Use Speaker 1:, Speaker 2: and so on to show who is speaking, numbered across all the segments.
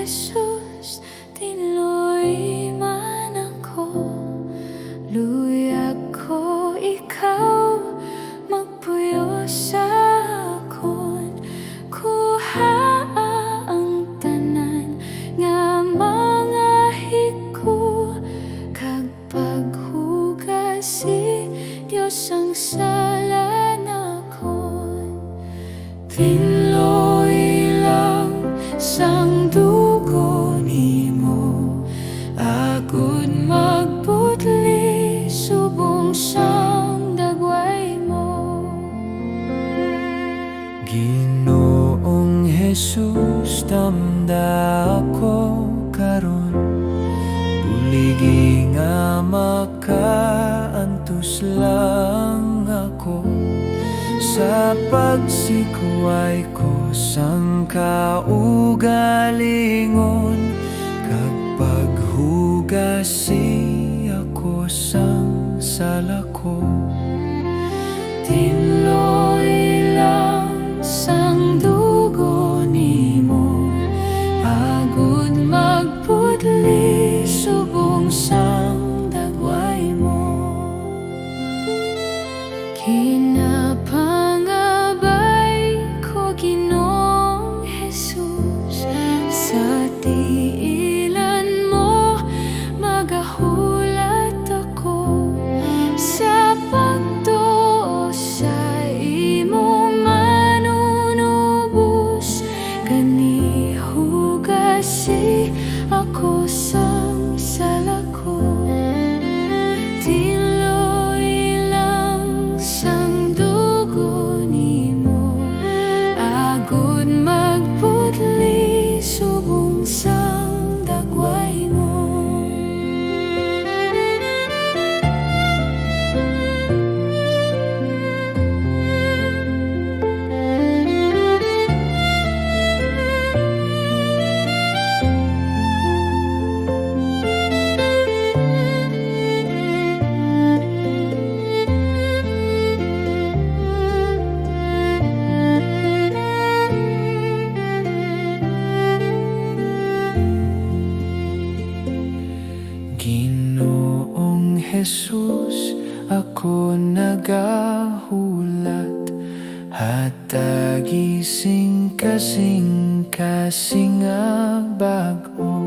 Speaker 1: Jesus, tinuloy man ako, luyag ko ikaw, magpuyo sa akon, kuha ang tanan nga mga hiko, kag paghugasi Diyos ang sala nakon. Tinuloy lang sang dugo nimo, agud magputli subong sang dagway mo.
Speaker 2: Ginoong Jesus, tamda ako karon, buligi nga makaantos lang ako sa pagsikuay ko sang kaugalingon, kag paghugasi ako sang sala ko.
Speaker 1: Tinuloy lang sang dugo nimo, agud magputli subong sang dagway mo. Kinapangabay ko Ginoong Jesus, sa tiilan mo magahulat ako, sa pagtuo sa imong manunubos, gani hugasi ako sang sala ko. Tinuloy lang sang dugo nimo, agud magputli subong sang dagway mo.
Speaker 2: Ginoong Jesus, ako nagahulat, hatag gising kasing bag-o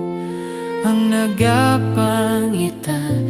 Speaker 2: ang nagapangitan